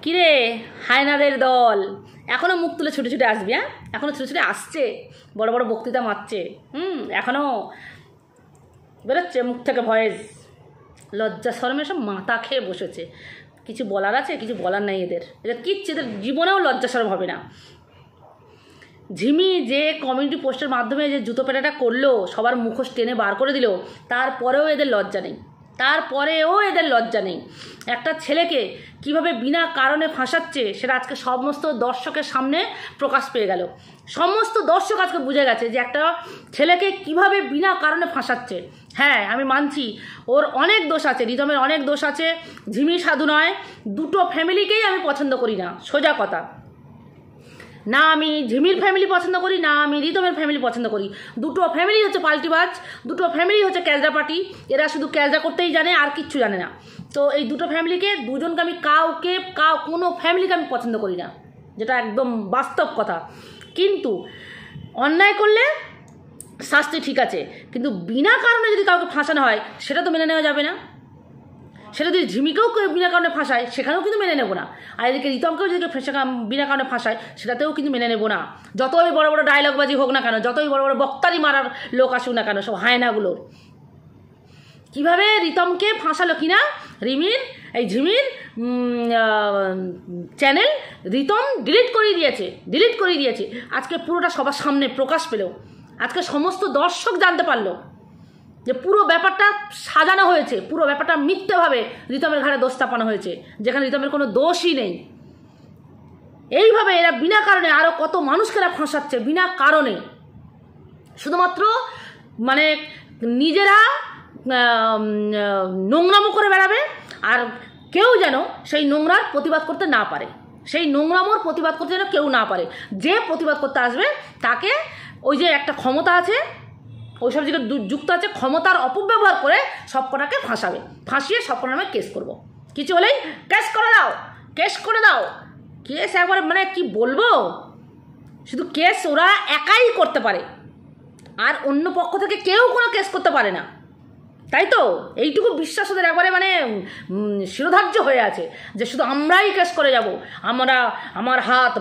কিরে হায়নাদের দল এখনও মুখ তুলে ছুটে ছুটে আসবি? হ্যাঁ, এখনও ছুটে ছুটে আসছে, বড় বড় বক্তৃতা মারছে। এখনও বেরোচ্ছে মুখ থেকে ভয়েস। লজ্জা শরমে সব মাথা খেয়ে বসেছে। কিছু বলার আছে? কিছু বলার নেই এদের কিচ্ছু, এদের জীবনেও লজ্জা শরম হবে না। ঝিমি যে কমিউনিটি পোস্টের মাধ্যমে যে জুতো পেটাটা করলো, সবার মুখোশ টেনে বার করে দিল, তারপরেও এদের লজ্জা নেই। একটা ছেলেকে কিভাবে বিনা কারণে ফাঁসাচ্ছে সেটা আজকে সমস্ত দর্শকের সামনে প্রকাশ পেয়ে গেল। সমস্ত দর্শক আজকে বুঝে গেছে যে একটা ছেলেকে কিভাবে বিনা কারণে ফাঁসাচ্ছে। হ্যাঁ, আমি মানছি ওর অনেক দোষ আছে, রিতমের অনেক দোষ আছে। ঝিমি সাধু নয়, দুটো ফ্যামিলিকেই আমি পছন্দ করি না, সোজা কথা। না আমি ঝিমির ফ্যামিলি পছন্দ করি, না আমি রিতমের ফ্যামিলি পছন্দ করি। দুটো ফ্যামিলি হচ্ছে পাল্টিবাজ, দুটো ফ্যামিলি হচ্ছে ক্যাজরা পার্টি। এরা শুধু ক্যাজরা করতেই জানে, আর কিচ্ছু জানে না। তো এই দুটো ফ্যামিলিকে, দুজনকে আমি কোনো ফ্যামিলিকে আমি পছন্দ করি না, যেটা একদম বাস্তব কথা। কিন্তু অন্যায় করলে শাস্তি ঠিক আছে, কিন্তু বিনা কারণে যদি কাউকে ফাঁসানো হয় সেটা তো মেনে নেওয়া যাবে না। সেটা যদি ঝিমিকেও বিনা কারণে ফাঁসায় সেখানেও কিন্তু মেনে নেবো না। আর এদিকে রিতমকেও যদি বিনা কারণে ফাঁসায় সেটাতেও কিন্তু মেনে নেবো না। যতই বড় বড় ডায়লগবাজি হোক না কেন, যতই বড় বড় বক্তারি মারার লোক আসুক না কেন, সব হায়নাগুলোর কীভাবে রিতমকে ফাঁসালো কিনা ঝিমির চ্যানেল রিতম ডিলিট করিয়ে দিয়েছে। আজকে পুরোটা সবার সামনে প্রকাশ পেল। আজকে সমস্ত দর্শক জানতে পারলো যে পুরো ব্যাপারটা সাজানো হয়েছে, পুরো ব্যাপারটা মিথ্যেভাবে রিতমের ঘাড়ে দোষ চাপানো হয়েছে, যেখানে রিতমের কোনো দোষই নেই। এইভাবে এরা বিনা কারণে আরও কত মানুষকে এরা ফাঁসাচ্ছে বিনা কারণে, শুধুমাত্র মানে নিজেরা নোংরামো করে বেড়াবে, আর কেউ যেন সেই নোংরার প্রতিবাদ করতে না পারে, সেই নোংরামোর প্রতিবাদ করতে যেন কেউ না পারে। যে প্রতিবাদ করতে আসবে তাকে ওই যে একটা ক্ষমতা আছে, ওইসব জায়গায় যুক্ত আছে, ক্ষমতার অপব্যবহার করে সবকটাকে ফাঁসিয়ে সবকটার নামে কেস করব। কিছু হলেই কেস করে দাও। কেস একবারে মানে কি বলবো, শুধু কেস ওরা একাই করতে পারে, আর অন্য পক্ষ থেকে কেউ কোনো কেস করতে পারে না। তাই তো এইটুকু বিশ্বাস ওদের একবারে মানে শিরোধার্য হয়ে আছে যে শুধু আমরাই কেস করে যাব, আমার হাত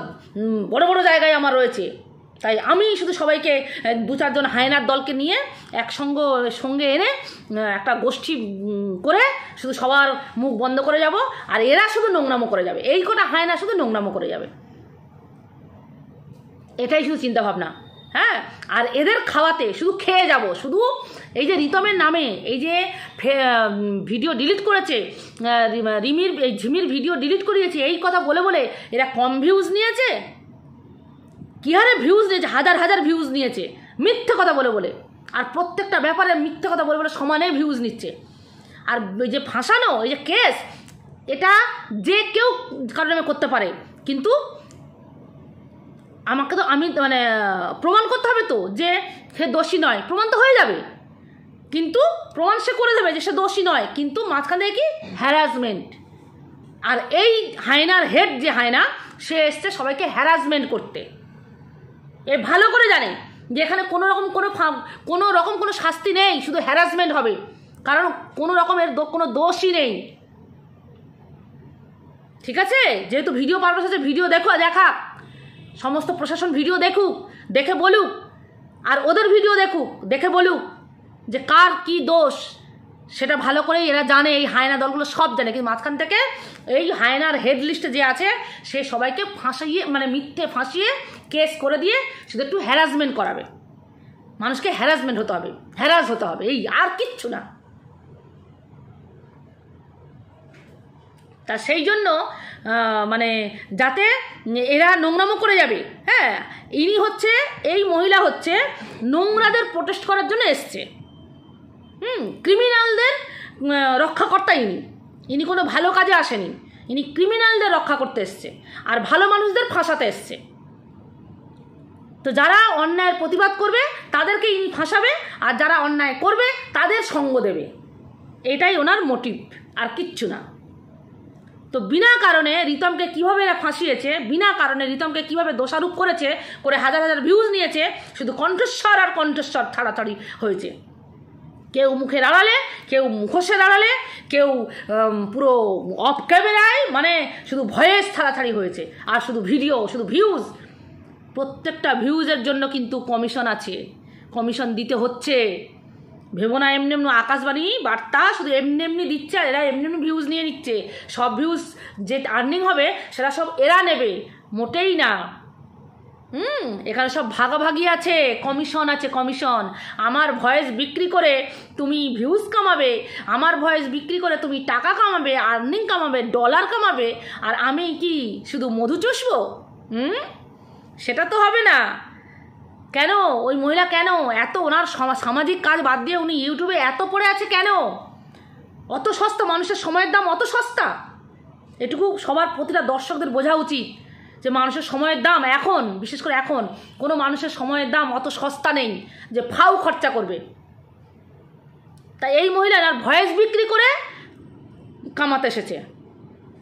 বড় বড় জায়গায় আমার রয়েছে। তাই আমি শুধু সবাইকে 2-4 জন হায়নার দলকে নিয়ে সঙ্গে এনে একটা গোষ্ঠী করে শুধু সবার মুখ বন্ধ করে যাব, আর এরা শুধু নোংরামো করে যাবে। এই কটা হায়না শুধু নোংরামো করে যাবে, এটাই শুধু চিন্তাভাবনা। হ্যাঁ, আর এদের খাওয়াতে শুধু খেয়ে যাব। শুধু এই যে রিতমের নামে এই যে ভিডিও ডিলিট করেছে, ঝিমির ভিডিও ডিলিট করিয়েছে, এই কথা বলে বলে এরা কম ভিউজ নিয়েছে। কী হারে ভিউজ নিয়েছে, হাজার ভিউজ নিয়েছে মিথ্যে কথা বলে বলে। আর প্রত্যেকটা ব্যাপারে মিথ্যে কথা বলে বলে সমানে ভিউজ নিচ্ছে। আর এই যে ফাঁসানো, এই যে কেস, এটা যে কেউ কারণে করতে পারে, কিন্তু আমাকে তো মানে প্রমাণ করতে হবে তো যে সে দোষী নয়। প্রমাণ তো হয়ে যাবে, কিন্তু প্রমাণ সে করে দেবে যে সে দোষী নয়, কিন্তু মাঝখানে কি হ্যারাসমেন্ট। আর এই হায়নার হেড যে হায়না, সে এসছে সবাইকে হ্যারাসমেন্ট করতে। এ ভালো করে জানে যে এখানে কোনো রকম কোনো শাস্তি নেই, শুধু হ্যারাসমেন্ট হবে, কারণ কোনো রকমের কোনো দোষই নেই। ঠিক আছে, যেহেতু ভিডিও পারপাস আছে, ভিডিও দেখাক, সমস্ত প্রশাসন ভিডিও দেখে বলুক, আর ওদের ভিডিও দেখে বলুক যে কার কি দোষ, সেটা ভালো করেই এরা জানে। এই হায়না দলগুলো সব জানে, কিন্তু মাঝখান থেকে এই হায়নার হেড লিস্টে যে আছে সে সবাইকে ফাঁসিয়ে মানে মিথ্যে ফাঁসিয়ে কেস করে দিয়ে শুধু একটু হ্যারাসমেন্ট করাবে। মানুষকে হ্যারাস হতে হবে, এই আর কিচ্ছু না। তা সেই জন্য মানে যাতে এরা নোংরামো করে যাবে। হ্যাঁ, এই মহিলা হচ্ছে নোংরাদের প্রোটেস্ট করার জন্য এসছে। ক্রিমিনালদের রক্ষাকর্তা ইনি কোনো ভালো কাজে আসেনি, ইনি ক্রিমিনালদের রক্ষা করতে এসছে, আর ভালো মানুষদের ফাঁসাতে এসছে। তো যারা অন্যায়ের প্রতিবাদ করবে তাদেরকে ইনি ফাঁসাবে, আর যারা অন্যায় করবে তাদের সঙ্গ দেবে। এটাই ওনার মোটিভ, আর কিচ্ছু না। তো বিনা কারণে রিতমকে কীভাবে এরা ফাঁসিয়েছে, বিনা কারণে রিতমকে কীভাবে দোষারোপ করে হাজার ভিউজ নিয়েছে, শুধু কণ্ঠস্বর ছাড়াছাড়ি হয়েছে। কেউ মুখের আড়ালে, কেউ মুখোশের আড়ালে, কেউ পুরো অফ ক্যামেরায়, মানে শুধু ভয়েস ছাড়াছাড়ি হয়েছে, আর শুধু ভিডিও, শুধু ভিউজ। প্রত্যেকটা ভিউজের জন্য কিন্তু কমিশন আছে, কমিশন দিতে হচ্ছে। ভেবো না এমনি এমনি আকাশবাণী বার্তা শুধু এমনি এমনি দিচ্ছে আর এরা এমনি এমনি ভিউজ নিয়ে নিচ্ছে। সব ভিউজ যে আর্নিং হবে সেটা সব এরা নেবে, মোটেই না। এখানে সব ভাগাভাগি আছে, কমিশন আছে, কমিশন। আমার ভয়েস বিক্রি করে তুমি ভিউজ কামাবে, আমার ভয়েস বিক্রি করে তুমি টাকা কামাবে, আর্নিং কামাবে, ডলার কামাবে, আর আমি কি শুধু মধু চুষবো? সেটা তো হবে না। কেন ওই মহিলা কেন এত, ওনার সামাজিক কাজ বাদ দিয়ে উনি ইউটিউবে এত পড়ে আছে কেন? অত সস্তা, মানুষের সময়ের দাম অত সস্তা? এটুকু সবার প্রতিটা দর্শকদের বোঝা উচিত যে মানুষের সময়ের দাম এখন, বিশেষ করে এখন, কোনো মানুষের সময়ের দাম অত সস্তা নেই যে ফাউ খরচা করবে। তাই এই মহিলা আর ভয়েস বিক্রি করে কামাতে এসেছে।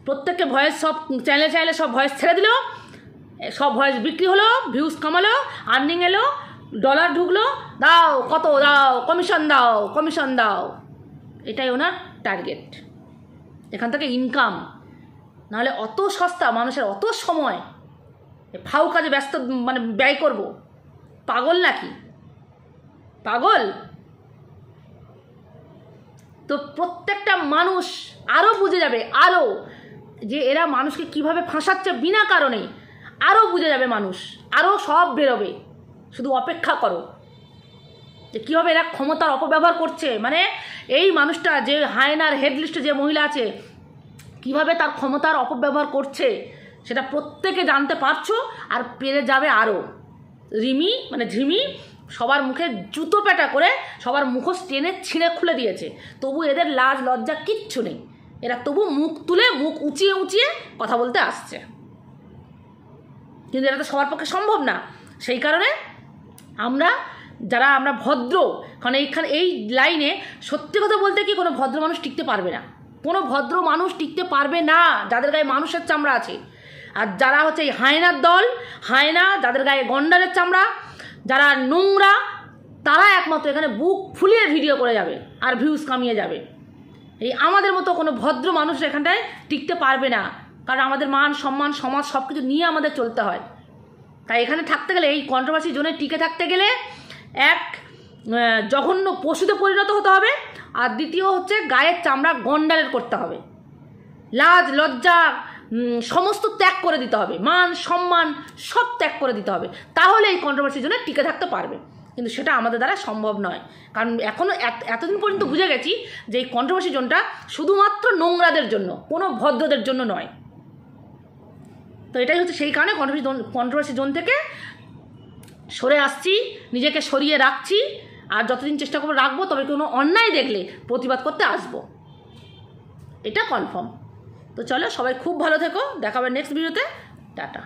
প্রত্যেককে ভয়েস, সব চ্যানেলে সব ভয়েস ছেড়ে দিল, সব ভয়েস বিক্রি হলো, ভিউজ কামালো, আর্নিং এলো, ডলার ঢুকলো, দাও কত দাও, কমিশন দাও, কমিশন দাও। এটাই ওনার টার্গেট, এখান থেকে ইনকাম। নাহলে অত সস্তা, মানুষের অত সময় ফাউ কাজে ব্যস্ত, মানে ব্যয় করব? পাগল নাকি? পাগল? তো প্রত্যেকটা মানুষ আরও বুঝে যাবে, আরও যে এরা মানুষকে কিভাবে ফাঁসাচ্ছে বিনা কারণে, আরও বুঝে যাবে মানুষ, আরও সব বেরোবে। শুধু অপেক্ষা করো যে কীভাবে এরা ক্ষমতার অপব্যবহার করছে। মানে এই মানুষটা যে হায়নার হেডলিস্টে যে মহিলা আছে, কিভাবে তার ক্ষমতার অপব্যবহার করছে সেটা প্রত্যেকে জানতে পারছো, আর পেরে যাবে আরও। রিমি মানে ঝিমি সবার মুখে জুতো পেটা করে সবার মুখোশ টেনে ছিঁড়ে খুলে দিয়েছে, তবু এদের লাজ লজ্জা কিচ্ছু নেই। এরা তবু মুখ তুলে, মুখ উঁচিয়ে উঁচিয়ে কথা বলতে আসছে, কিন্তু এটা তো সবার পক্ষে সম্ভব না। সেই কারণে আমরা ভদ্র, কারণ এই লাইনে সত্যি কথা বলতে কি কোনো ভদ্র মানুষ টিকতে পারবে না, কোনো ভদ্র মানুষ টিকতে পারবে না যাদের গায়ে মানুষের চামড়া আছে। আর যারা হচ্ছে এই হায়নার দল, হায়না যাদের গায়ে গন্ডারের চামড়া, যারা নোংরা, তারা একমাত্র এখানে বুক ফুলিয়ে ভিডিও করে যাবে আর ভিউজ কামিয়ে যাবে। এই আমাদের মতো কোনো ভদ্র মানুষ এখানটায় টিকতে পারবে না, কারণ আমাদের মান সম্মান সমাজ সব কিছু নিয়ে আমাদের চলতে হয়। তাই এখানে থাকতে গেলে, এই কন্ট্রোভার্সি জোনে টিকে থাকতে গেলে এক জঘন্য পশুতে পরিণত হতে হবে, আর দ্বিতীয় হচ্ছে গায়ের চামড়া গন্ডারের করতে হবে, লাজ লজ্জা সমস্ত ত্যাগ করে দিতে হবে, মান সম্মান সব ত্যাগ করে দিতে হবে, তাহলে এই কন্ট্রোভার্সি জোনে টিকে থাকতে পারবে। কিন্তু সেটা আমাদের দ্বারা সম্ভব নয়, কারণ এখনও এতদিন পর্যন্ত বুঝে গেছি যে এই কন্ট্রোভার্সি জোনটা শুধুমাত্র নোংরাদের জন্য, কোনো ভদ্রদের জন্য নয়। তো এটাই হচ্ছে সেই কারণে কন্ট্রোভার্সি জোন থেকে সরে আসছি, নিজেকে সরিয়ে রাখছি, আর যতদিন চেষ্টা করবো রাখবো, তবে কোনো অন্যায় দেখলে প্রতিবাদ করতে আসবো, এটা কনফার্ম। তো চলো, সবাই খুব ভালো থেকো, দেখা হবে নেক্সট ভিডিওতে। টাটা।